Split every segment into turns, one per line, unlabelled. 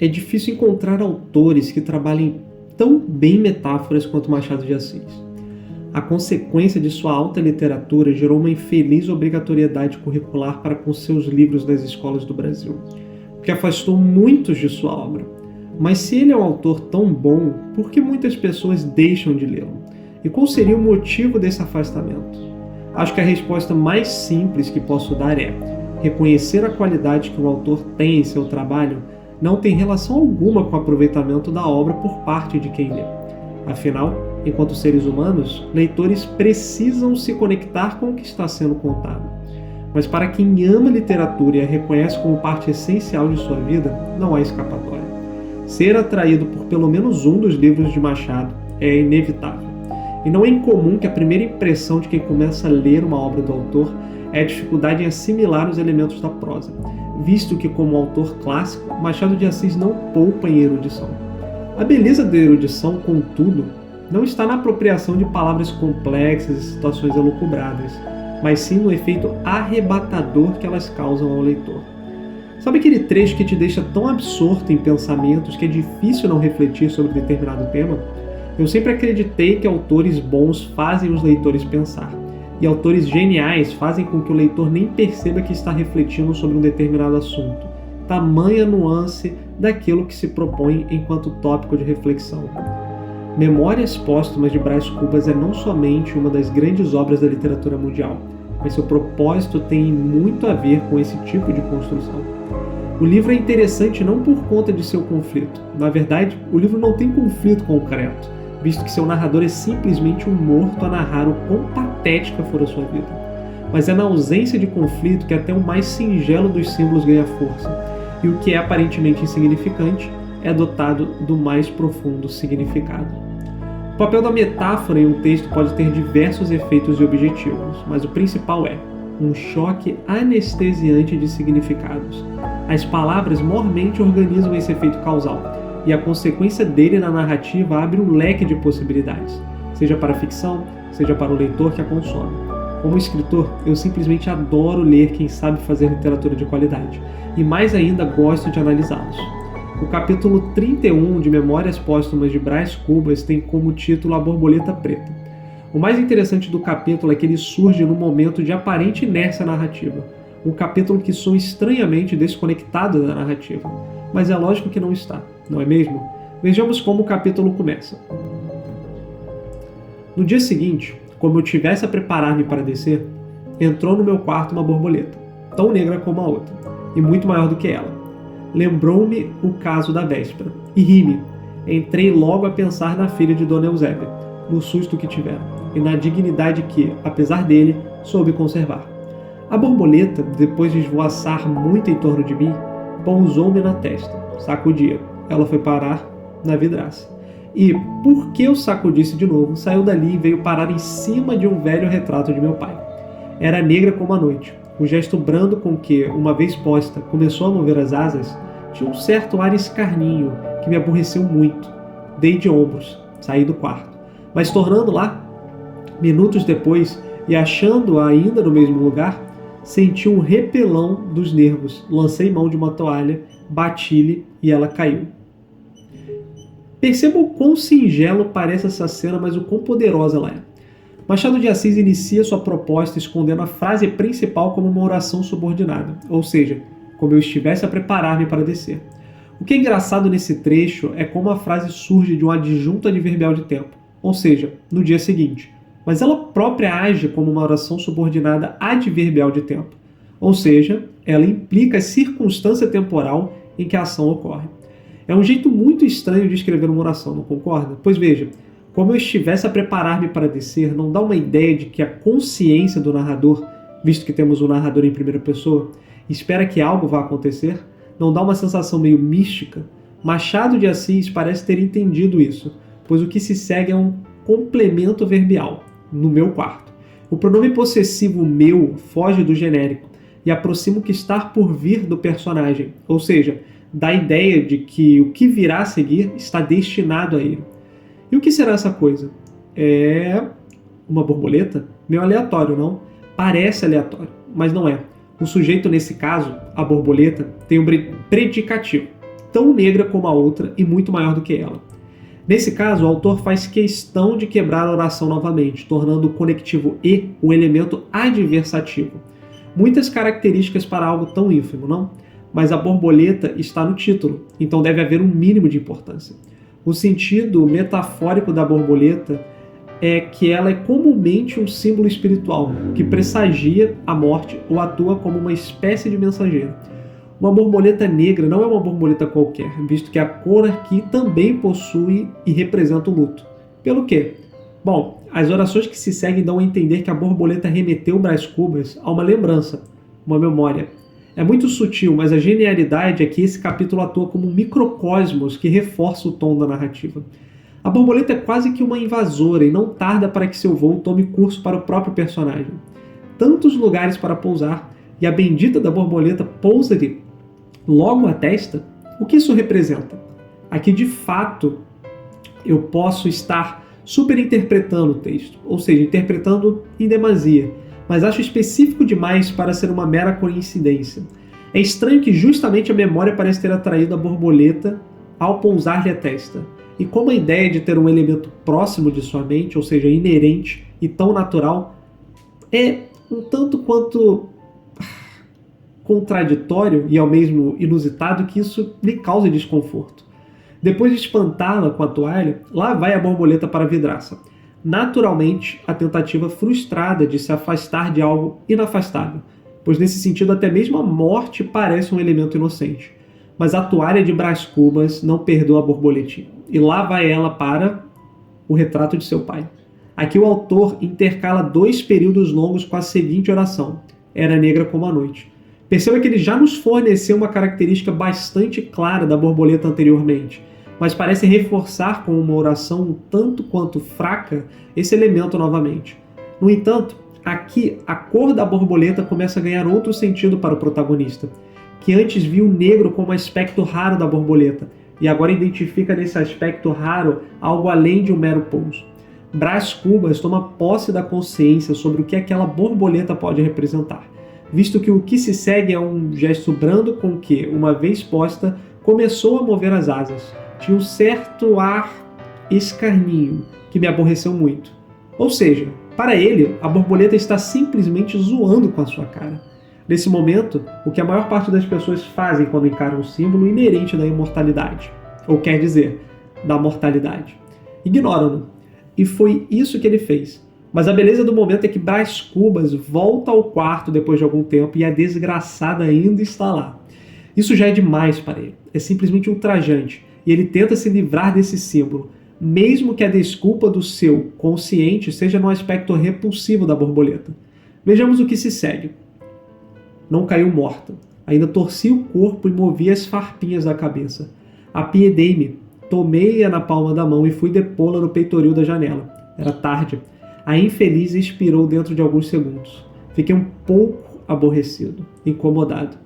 é difícil encontrar autores que trabalhem tão bem metáforas quanto Machado de Assis. A consequência de sua alta literatura gerou uma infeliz obrigatoriedade curricular para com seus livros nas escolas do Brasil, o que afastou muitos de sua obra. Mas se ele é um autor tão bom, por que muitas pessoas deixam de lê-lo? E qual seria o motivo desse afastamento? Acho que a resposta mais simples que posso dar é: reconhecer a qualidade que um autor tem em seu trabalho não tem relação alguma com o aproveitamento da obra por parte de quem lê. Afinal, enquanto seres humanos, leitores precisam se conectar com o que está sendo contado. Mas para quem ama literatura e a reconhece como parte essencial de sua vida, não há escapatória. Ser atraído por pelo menos um dos livros de Machado é inevitável. E não é incomum que a primeira impressão de quem começa a ler uma obra do autor é a dificuldade em assimilar os elementos da prosa, visto que, como autor clássico, Machado de Assis não poupa em erudição. A beleza da erudição, contudo, não está na apropriação de palavras complexas e situações elucubradas, mas sim no efeito arrebatador que elas causam ao leitor. Sabe aquele trecho que te deixa tão absorto em pensamentos que é difícil não refletir sobre determinado tema? Eu sempre acreditei que autores bons fazem os leitores pensar, e autores geniais fazem com que o leitor nem perceba que está refletindo sobre um determinado assunto. Tamanha nuance daquilo que se propõe enquanto tópico de reflexão. Memórias Póstumas de Brás Cubas é não somente uma das grandes obras da literatura mundial, mas seu propósito tem muito a ver com esse tipo de construção. O livro é interessante não por conta de seu conflito. Na verdade, o livro não tem conflito concreto, visto que seu narrador é simplesmente um morto a narrar o quão patética for a sua vida. Mas é na ausência de conflito que até o mais singelo dos símbolos ganha força, e o que é aparentemente insignificante é dotado do mais profundo significado. O papel da metáfora em um texto pode ter diversos efeitos e objetivos, mas o principal é um choque anestesiante de significados. As palavras mormente organizam esse efeito causal, e a consequência dele na narrativa abre um leque de possibilidades, seja para a ficção, seja para o leitor que a consome. Como escritor, eu simplesmente adoro ler quem sabe fazer literatura de qualidade, e mais ainda gosto de analisá-los. O capítulo 31 de Memórias Póstumas de Brás Cubas tem como título A Borboleta Preta. O mais interessante do capítulo é que ele surge num momento de aparente inércia narrativa, um capítulo que soa estranhamente desconectado da narrativa, mas é lógico que não está, não é mesmo? Vejamos como o capítulo começa. No dia seguinte, como eu tivesse a preparar-me para descer, entrou no meu quarto uma borboleta, tão negra como a outra, e muito maior do que ela. Lembrou-me o caso da véspera, e ri-me. Entrei logo a pensar na filha de Dona Eusébia, no susto que tivera, e na dignidade que, apesar dele, soube conservar. A borboleta, depois de esvoaçar muito em torno de mim, pousou-me na testa, sacudia. Ela foi parar na vidraça. E, porque eu sacudisse de novo, saiu dali e veio parar em cima de um velho retrato de meu pai. Era negra como a noite. O gesto brando com que, uma vez posta, começou a mover as asas, tinha um certo ar escarninho que me aborreceu muito. Dei de ombros, saí do quarto. Mas tornando lá, minutos depois, e achando-a ainda no mesmo lugar, senti um repelão dos nervos. Lancei mão de uma toalha, bati-lhe e ela caiu. Perceba o quão singelo parece essa cena, mas o quão poderosa ela é. Machado de Assis inicia sua proposta escondendo a frase principal como uma oração subordinada, ou seja, como eu estivesse a preparar-me para descer. O que é engraçado nesse trecho é como a frase surge de um adjunto adverbial de tempo, ou seja, no dia seguinte, mas ela própria age como uma oração subordinada adverbial de tempo, ou seja, ela implica a circunstância temporal em que a ação ocorre. É um jeito muito estranho de escrever uma oração, não concorda? Pois veja, como eu estivesse a preparar-me para descer, não dá uma ideia de que a consciência do narrador, visto que temos um narrador em primeira pessoa, espera que algo vá acontecer? Não dá uma sensação meio mística? Machado de Assis parece ter entendido isso, pois o que se segue é um complemento verbial, no meu quarto. O pronome possessivo meu foge do genérico e aproxima o que está por vir do personagem, ou seja, dá a ideia de que o que virá a seguir está destinado a ele. E o que será essa coisa? É uma borboleta? Meio aleatório, não? Parece aleatório, mas não é. O sujeito, nesse caso, a borboleta, tem um predicativo. tão negra como a outra e muito maior do que ela. Nesse caso, o autor faz questão de quebrar a oração novamente, tornando o conectivo e um elemento adversativo. Muitas características para algo tão ínfimo, não? Mas a borboleta está no título, então deve haver um mínimo de importância. O sentido metafórico da borboleta é que ela é comumente um símbolo espiritual, que pressagia a morte ou atua como uma espécie de mensageiro. Uma borboleta negra não é uma borboleta qualquer, visto que a cor aqui também possui e representa o luto. Pelo quê? Bom, as orações que se seguem dão a entender que a borboleta remeteu Brás Cubas a uma lembrança, uma memória. É muito sutil, mas a genialidade é que esse capítulo atua como um microcosmos que reforça o tom da narrativa. A borboleta é quase que uma invasora e não tarda para que seu voo tome curso para o próprio personagem. Tantos lugares para pousar, e a bendita da borboleta pousa-lhe logo à testa. O que isso representa? Aqui, de fato, eu posso estar superinterpretando o texto, ou seja, interpretando em demasia, mas acho específico demais para ser uma mera coincidência. É estranho que justamente a memória parece ter atraído a borboleta ao pousar-lhe a testa. E como a ideia de ter um elemento próximo de sua mente, ou seja, inerente e tão natural, é um tanto quanto contraditório e ao mesmo inusitado que isso lhe causa desconforto. Depois de espantá-la com a toalha, lá vai a borboleta para a vidraça. Naturalmente, a tentativa frustrada de se afastar de algo inafastável, pois nesse sentido até mesmo a morte parece um elemento inocente. Mas a toalha de Brás Cubas não perdoa a borboletinha, e lá vai ela para o retrato de seu pai. Aqui o autor intercala 2 períodos longos com a seguinte oração: era negra como a noite. Perceba que ele já nos forneceu uma característica bastante clara da borboleta anteriormente, mas parece reforçar com uma oração um tanto quanto fraca esse elemento novamente. No entanto, aqui a cor da borboleta começa a ganhar outro sentido para o protagonista, que antes viu o negro como um aspecto raro da borboleta, e agora identifica nesse aspecto raro algo além de um mero pouso. Brás Cubas toma posse da consciência sobre o que aquela borboleta pode representar, visto que o que se segue é um gesto brando com que, uma vez posta, começou a mover as asas. Tinha um certo ar escarninho, que me aborreceu muito. Ou seja, para ele, a borboleta está simplesmente zoando com a sua cara. Nesse momento, o que a maior parte das pessoas fazem quando encaram um símbolo inerente da imortalidade, ou quer dizer, da mortalidade. Ignoram-no. E foi isso que ele fez. Mas a beleza do momento é que Brás Cubas volta ao quarto depois de algum tempo e a desgraçada ainda está lá. Isso já é demais para ele. É simplesmente ultrajante. E ele tenta se livrar desse símbolo, mesmo que a desculpa do seu consciente seja no aspecto repulsivo da borboleta. Vejamos o que se segue. Não caiu morta. Ainda torcia o corpo e movia as farpinhas da cabeça. Apiedei-me, tomei-a na palma da mão e fui depô-la no peitoril da janela. Era tarde. A infeliz expirou dentro de alguns segundos. Fiquei um pouco aborrecido, incomodado.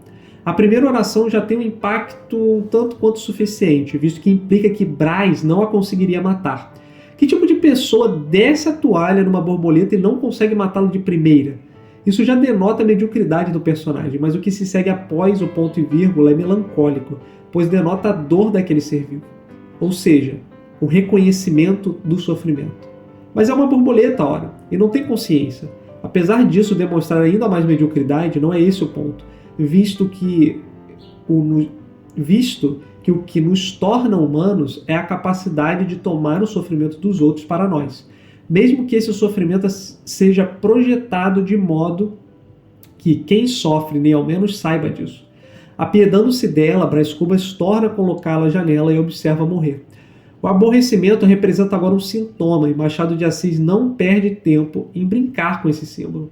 A primeira oração já tem um impacto um tanto quanto suficiente, visto que implica que Brás não a conseguiria matar. Que tipo de pessoa desce a toalha numa borboleta e não consegue matá-la de primeira? Isso já denota a mediocridade do personagem, mas o que se segue após o ponto e vírgula é melancólico, pois denota a dor daquele ser vivo. Ou seja, o reconhecimento do sofrimento. Mas é uma borboleta, ora, e não tem consciência. Apesar disso demonstrar ainda mais mediocridade, não é esse o ponto, visto que o que nos torna humanos é a capacidade de tomar o sofrimento dos outros para nós, mesmo que esse sofrimento seja projetado de modo que quem sofre nem ao menos saiba disso. Apiedando-se dela, Brás Cubas torna a colocá-la à janela e observa morrer. O aborrecimento representa agora um sintoma e Machado de Assis não perde tempo em brincar com esse símbolo.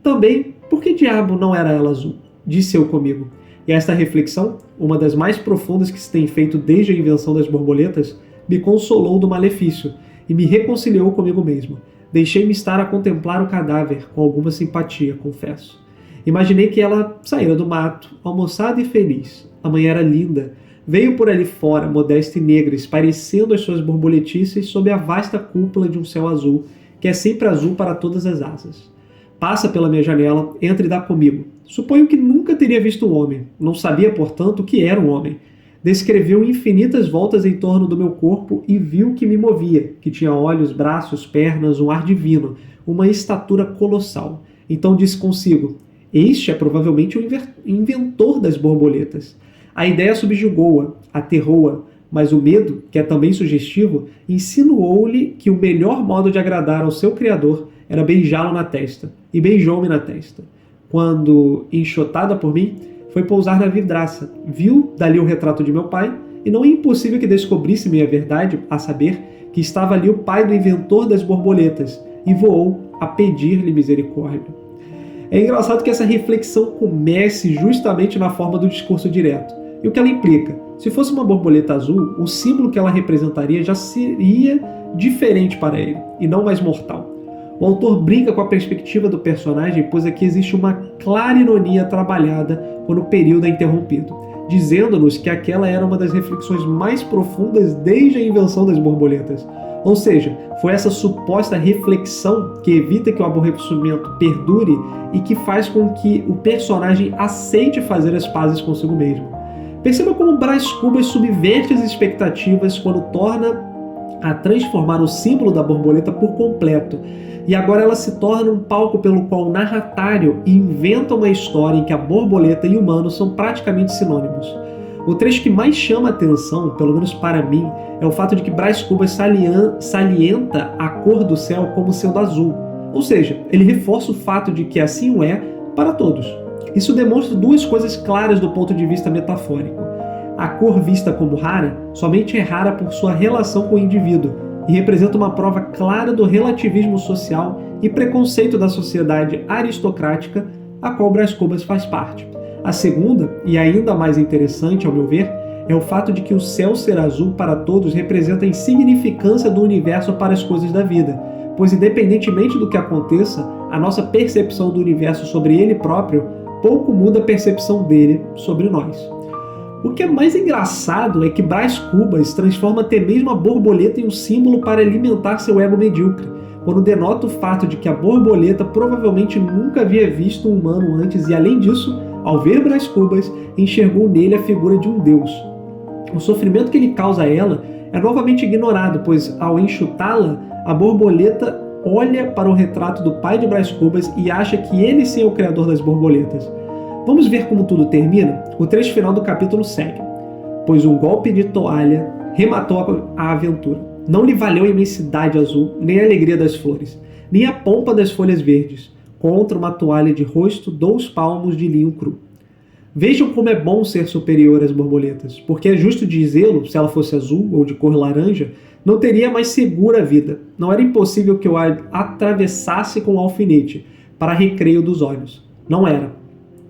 Também, por que diabo não era ela azul? Disse eu comigo. E esta reflexão, uma das mais profundas que se tem feito desde a invenção das borboletas, me consolou do malefício e me reconciliou comigo mesmo. Deixei-me estar a contemplar o cadáver com alguma simpatia, confesso. Imaginei que ela saíra do mato, almoçada e feliz. A manhã era linda. Veio por ali fora, modesta e negra, esparecendo as suas borboletices sob a vasta cúpula de um céu azul, que é sempre azul para todas as asas. Passa pela minha janela, entra e dá comigo. Suponho que nunca teria visto um homem. Não sabia, portanto, o que era um homem. Descreveu infinitas voltas em torno do meu corpo e viu que me movia, que tinha olhos, braços, pernas, um ar divino, uma estatura colossal. Então disse consigo: este é provavelmente o inventor das borboletas. A ideia subjugou-a, aterrou-a, mas o medo, que é também sugestivo, insinuou-lhe que o melhor modo de agradar ao seu criador era beijá-lo na testa, e beijou-me na testa. Quando, enxotada por mim, foi pousar na vidraça, viu dali o retrato de meu pai, e não é impossível que descobrisse-me a verdade, a saber que estava ali o pai do inventor das borboletas, e voou a pedir-lhe misericórdia. É engraçado que essa reflexão comece justamente na forma do discurso direto. E o que ela implica? Se fosse uma borboleta azul, o símbolo que ela representaria já seria diferente para ele, e não mais mortal. O autor brinca com a perspectiva do personagem, pois aqui existe uma clara ironia trabalhada quando o período é interrompido, dizendo-nos que aquela era uma das reflexões mais profundas desde a invenção das borboletas. Ou seja, foi essa suposta reflexão que evita que o aborrecimento perdure e que faz com que o personagem aceite fazer as pazes consigo mesmo. Perceba como Brás Cubas subverte as expectativas quando torna a transformar o símbolo da borboleta por completo. E agora ela se torna um palco pelo qual o narratário inventa uma história em que a borboleta e o humano são praticamente sinônimos. O trecho que mais chama a atenção, pelo menos para mim, é o fato de que Brás Cubas salienta a cor do céu como sendo azul. Ou seja, ele reforça o fato de que assim o é para todos. Isso demonstra duas coisas claras do ponto de vista metafórico. A cor vista como rara somente é rara por sua relação com o indivíduo e representa uma prova clara do relativismo social e preconceito da sociedade aristocrática a qual Brás Cubas faz parte. A segunda, e ainda mais interessante ao meu ver, é o fato de que o céu ser azul para todos representa a insignificância do universo para as coisas da vida, pois independentemente do que aconteça, a nossa percepção do universo sobre ele próprio pouco muda a percepção dele sobre nós. O que é mais engraçado é que Brás Cubas transforma até mesmo a borboleta em um símbolo para alimentar seu ego medíocre, quando denota o fato de que a borboleta provavelmente nunca havia visto um humano antes e, além disso, ao ver Brás Cubas, enxergou nele a figura de um deus. O sofrimento que ele causa a ela é novamente ignorado, pois, ao enxutá-la, a borboleta olha para o retrato do pai de Brás Cubas e acha que ele sim é o criador das borboletas. Vamos ver como tudo termina? O trecho final do capítulo segue. Pois um golpe de toalha rematou a aventura. Não lhe valeu a imensidade azul, nem a alegria das flores, nem a pompa das folhas verdes, contra uma toalha de rosto 2 palmos de linho cru. Vejam como é bom ser superior às borboletas, porque é justo dizê-lo, se ela fosse azul ou de cor laranja, não teria mais segura a vida. Não era impossível que eu a atravessasse com um alfinete, para recreio dos olhos. Não era.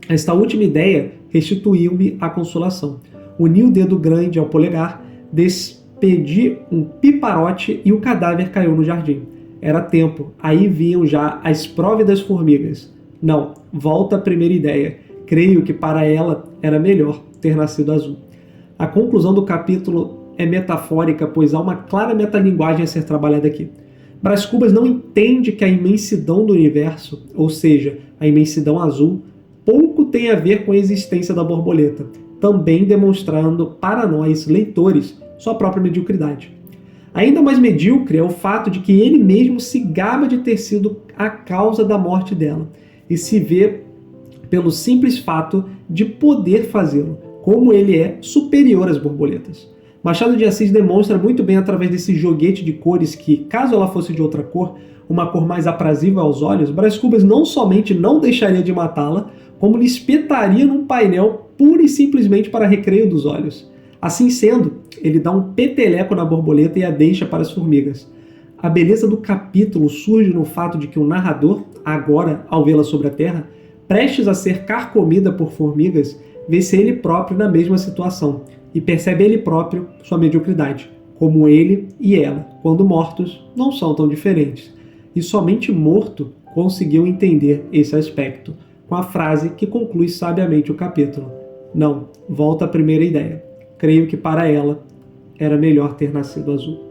Esta última ideia restituiu-me a consolação. Uni o dedo grande ao polegar, despedi um piparote e o cadáver caiu no jardim. Era tempo, aí vinham já as próvidas formigas. Não, volta à primeira ideia. Creio que para ela era melhor ter nascido azul. A conclusão do capítulo é metafórica, pois há uma clara metalinguagem a ser trabalhada aqui. Brás Cubas não entende que a imensidão do universo, ou seja, a imensidão azul, pouco tem a ver com a existência da borboleta, também demonstrando para nós, leitores, sua própria mediocridade. Ainda mais medíocre é o fato de que ele mesmo se gaba de ter sido a causa da morte dela e se vê pelo simples fato de poder fazê-lo, como ele é superior às borboletas. Machado de Assis demonstra muito bem através desse joguete de cores que, caso ela fosse de outra cor, uma cor mais aprazível aos olhos, Brás Cubas não somente não deixaria de matá-la, como lhe espetaria num painel pura e simplesmente para recreio dos olhos. Assim sendo, ele dá um peteleco na borboleta e a deixa para as formigas. A beleza do capítulo surge no fato de que o narrador, agora, ao vê-la sobre a terra, prestes a ser carcomida por formigas, vê-se ele próprio na mesma situação e percebe ele próprio sua mediocridade, como ele e ela, quando mortos, não são tão diferentes. E somente morto conseguiu entender esse aspecto, com a frase que conclui sabiamente o capítulo. Não, volta à primeira ideia. Creio que para ela era melhor ter nascido azul.